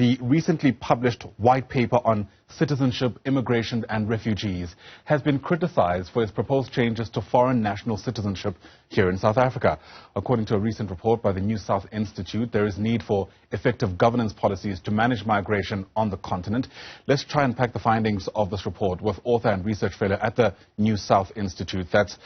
the recently published white paper on citizenship, immigration and refugees has been criticized for its proposed changes to foreign national citizenship here in South Africa. According to a recent report by the New South Institute, there is need for effective governance policies to manage migration on the continent. Let's try and unpack the findings of this report with author and research fellow at the New South Institute. That's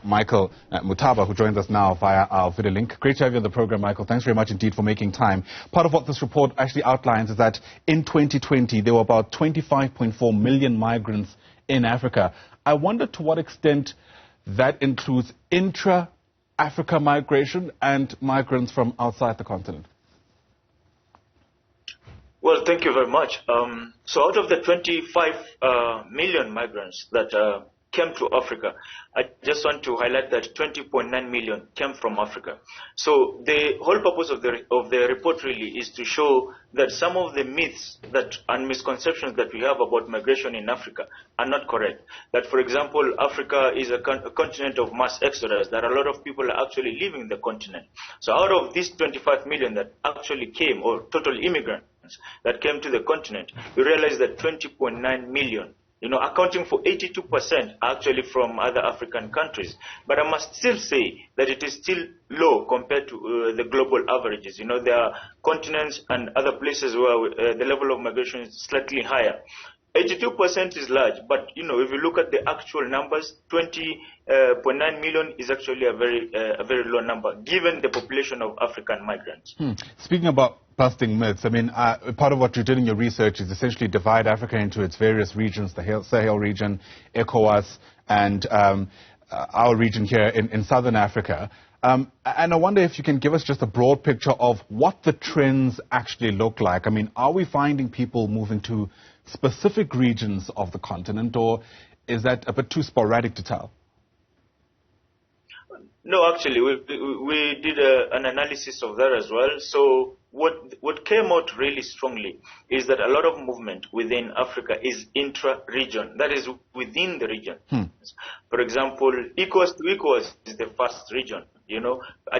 Michael Mutava, who joins us now via our video link. Great to have you on the program, Michael. Thanks very much indeed for making time. Part of what this report actually outlines is that in 2020, there were about 25.4 million migrants in Africa. I wonder to what extent that includes intra-Africa migration and migrants from outside the continent. Well, thank you very much. So out of the 25 million migrants that came to Africa, I just want to highlight that 20.9 million came from Africa. So the whole purpose of the report really is to show that some of the myths and misconceptions that we have about migration in Africa are not correct. That, for example, Africa is a continent of mass exodus, that a lot of people are actually leaving the continent. So out of these 25 million that actually came, or total immigrants that came to the continent, we realize that 20.9 million, accounting for 82% actually from other African countries. But I must still say that it is still low compared to the global averages. There are continents and other places where the level of migration is slightly higher. 82% is large, but if you look at the actual numbers, 20.9 million is actually a very low number, given the population of African migrants. Speaking about busting myths, I mean, part of what you did in your research is essentially divide Africa into its various regions, the Sahel region, ECOWAS, and our region here in southern Africa. And I wonder if you can give us just a broad picture of what the trends actually look like. I mean, are we finding people moving to specific regions of the continent, or is that a bit too sporadic to tell? No, actually, we did an analysis of that as well. So what came out really strongly is that a lot of movement within Africa is intra-region, that is within the region. For example, ECOWAS to ECOWAS is the first region,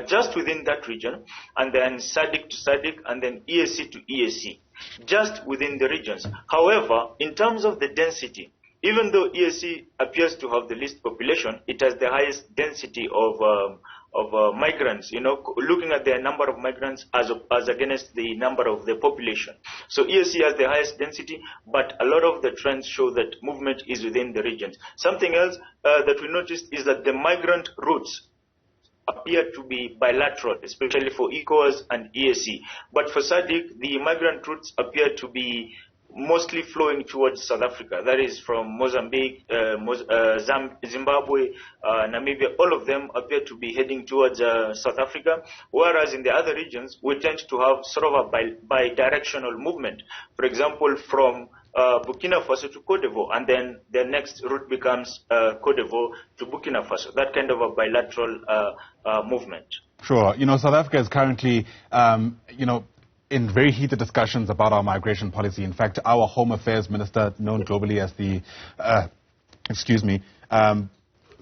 just within that region, and then SADC to SADC, and then EAC to EAC, just within the regions. However, in terms of the density, even though EAC appears to have the least population, it has the highest density of migrants, looking at the number of migrants as against the number of the population. So EAC has the highest density, but a lot of the trends show that movement is within the regions. Something else that we noticed is that the migrant routes appear to be bilateral, especially for ECOWAS and EAC. But for SADC, the migrant routes appear to be mostly flowing towards South Africa. That is from Mozambique, Zimbabwe, Namibia. All of them appear to be heading towards South Africa, whereas in the other regions, we tend to have sort of a bi-directional movement. For example, from Burkina Faso to Cote d'Ivoire, and then the next route becomes Cote d'Ivoire to Burkina Faso. That kind of a bilateral movement. Sure. South Africa is currently, in very heated discussions about our migration policy. In fact, our Home Affairs Minister, known globally as the,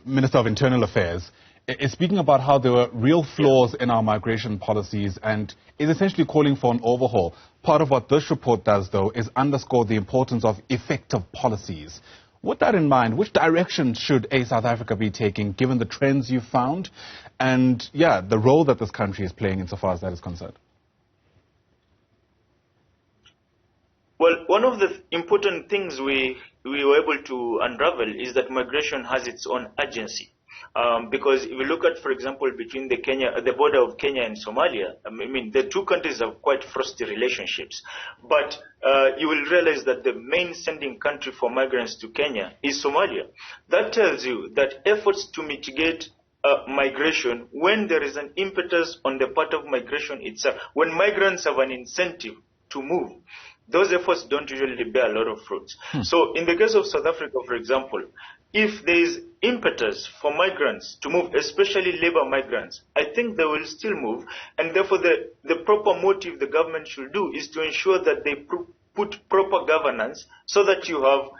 Minister of Internal Affairs, is speaking about how there were real flaws in our migration policies and is essentially calling for an overhaul. Part of what this report does, though, is underscore the importance of effective policies. With that in mind, which direction should South Africa be taking, given the trends you found and, the role that this country is playing insofar as that is concerned? Well, one of the important things we were able to unravel is that migration has its own agency. Because if you look at, for example, between the border of Kenya and Somalia, I mean, the two countries have quite frosty relationships. But you will realize that the main sending country for migrants to Kenya is Somalia. That tells you that efforts to mitigate migration, when there is an impetus on the part of migration itself, when migrants have an incentive to move, those efforts don't usually bear a lot of fruits. So in the case of South Africa, for example, if there is impetus for migrants to move, especially labor migrants, I think they will still move. And therefore, the proper motive the government should do is to ensure that they put proper governance so that you have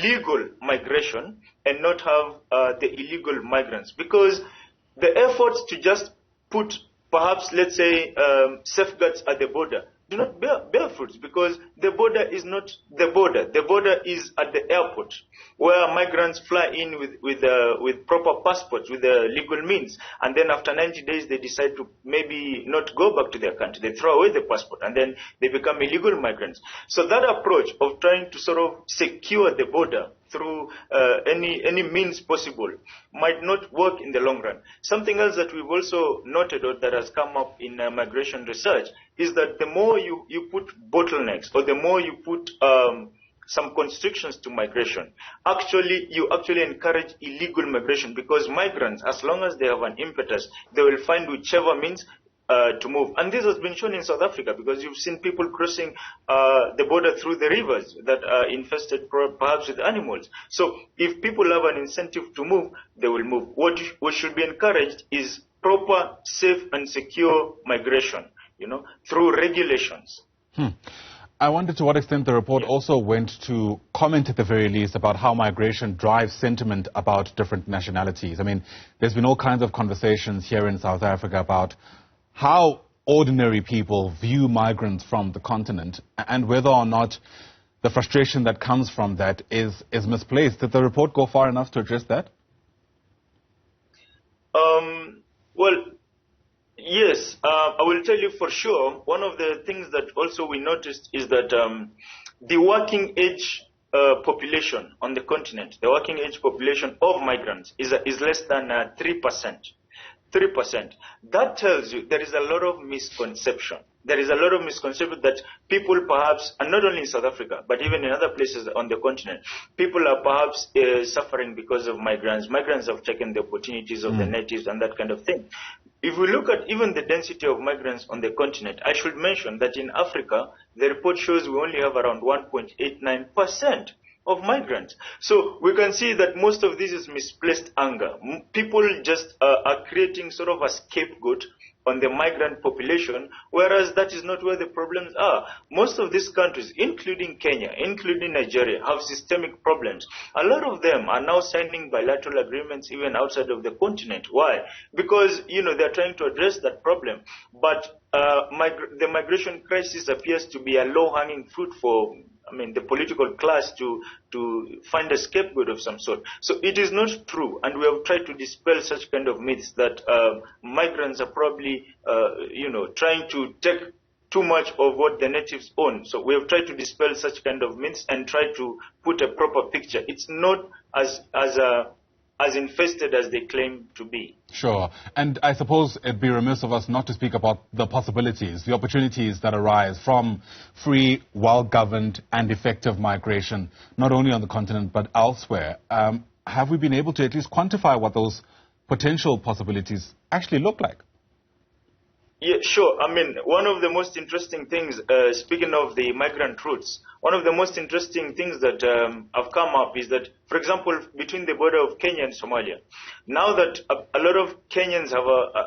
legal migration and not have the illegal migrants. Because the efforts to just put perhaps, let's say, safeguards at the border do not bear fruits, because the border is not the border. The border is at the airport, where migrants fly in with proper passports, with the legal means, and then after 90 days they decide to maybe not go back to their country. They throw away the passport, and then they become illegal migrants. So that approach of trying to sort of secure the border through any means possible might not work in the long run. Something else that we've also noted, or that has come up in migration research, is that the more you put bottlenecks, or the more you put some constrictions to migration, you actually encourage illegal migration, because migrants, as long as they have an impetus, they will find whichever means to move. And this has been shown in South Africa, because you've seen people crossing the border through the rivers that are infested perhaps with animals. So if people have an incentive to move, they will move. What should be encouraged is proper, safe and secure migration, through regulations. I wonder to what extent the report also went to comment, at the very least, about how migration drives sentiment about different nationalities. I mean, there's been all kinds of conversations here in South Africa about how ordinary people view migrants from the continent, and whether or not the frustration that comes from that is misplaced. Did the report go far enough to address that? Well, yes. I will tell you for sure, one of the things that also we noticed is that the working age population on the continent, the working age population of migrants is less than 3%. 3%. That tells you there is a lot of misconception. There is a lot of misconception that people perhaps, and not only in South Africa, but even in other places on the continent, people are perhaps suffering because of migrants. Migrants have taken the opportunities of the natives and that kind of thing. If we look at even the density of migrants on the continent, I should mention that in Africa, the report shows we only have around 1.89% of migrants. So we can see that most of this is misplaced anger. People just are creating sort of a scapegoat on the migrant population, whereas that is not where the problems are. Most of these countries, including Kenya, including Nigeria, have systemic problems. A lot of them are now signing bilateral agreements even outside of the continent. Why? Because, they're trying to address that problem. But the migration crisis appears to be a low-hanging fruit for the political class to find a scapegoat of some sort. So it is not true, and we have tried to dispel such kind of myths that migrants are probably, trying to take too much of what the natives own. So we have tried to dispel such kind of myths and try to put a proper picture. It's not as infested as they claim to be. Sure. And I suppose it'd be remiss of us not to speak about the possibilities, the opportunities that arise from free, well-governed and effective migration, not only on the continent but elsewhere. Have we been able to at least quantify what those potential possibilities actually look like? Yeah, sure. One of the most interesting things, speaking of the migrant routes, one of the most interesting things that have come up is that, for example, between the border of Kenya and Somalia, now that a lot of Kenyans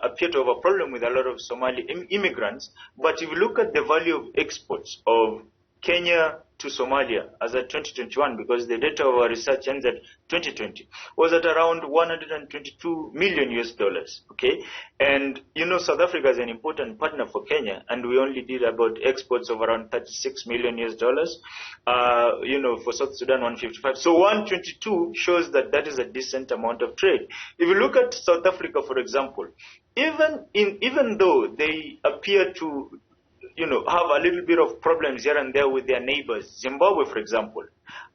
appear to have a problem with a lot of Somali immigrants, but if you look at the value of exports of Kenya to Somalia as at 2021, because the data of our research ends at 2020, was at around 122 million US dollars. Okay, and South Africa is an important partner for Kenya, and we only did about exports of around 36 million US dollars. For South Sudan 155. So 122 shows that is a decent amount of trade. If you look at South Africa, for example, even though they appear to have a little bit of problems here and there with their neighbors, Zimbabwe, for example,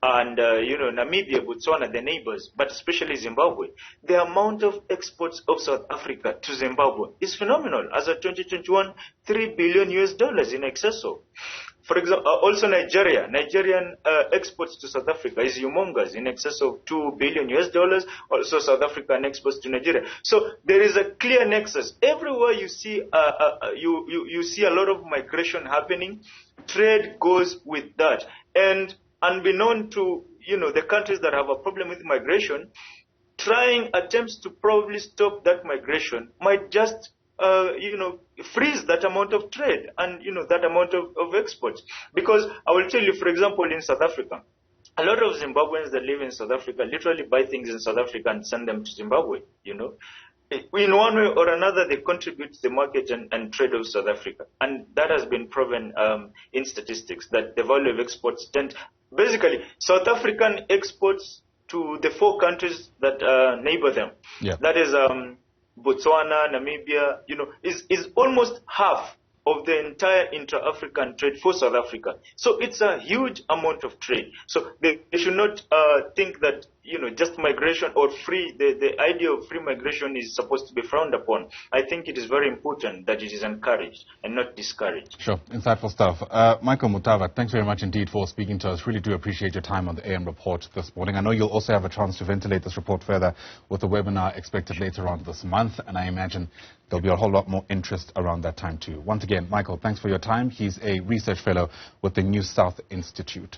and, Namibia, Botswana, the neighbors, but especially Zimbabwe, the amount of exports of South Africa to Zimbabwe is phenomenal. As of 2021, $3 billion US dollars in excess of. For example, also Nigerian exports to South Africa is humongous, in excess of $2 billion US dollars. Also South African exports to Nigeria. So there is a clear nexus. Everywhere you see, you see a lot of migration happening. Trade goes with that. And unbeknown to, the countries that have a problem with migration, trying attempts to probably stop that migration might just freeze that amount of trade and, that amount of exports. Because I will tell you, for example, in South Africa, a lot of Zimbabweans that live in South Africa literally buy things in South Africa and send them to Zimbabwe, in one way or another, they contribute to the market and trade of South Africa. And that has been proven in statistics, that the value of exports basically, South African exports to the 4 countries that neighbor them, that is Botswana, Namibia, is almost half of the entire intra-African trade for South Africa. So it's a huge amount of trade. So they should not think that, just migration or the idea of free migration is supposed to be frowned upon. I think it is very important that it is encouraged and not discouraged. Sure, insightful stuff. Michael Mutava, thanks very much indeed for speaking to us. Really do appreciate your time on the AM report this morning. I know you'll also have a chance to ventilate this report further with a webinar expected later on this month, and I imagine there'll be a whole lot more interest around that time too. Once again, Michael, thanks for your time. He's a research fellow with the New South Institute.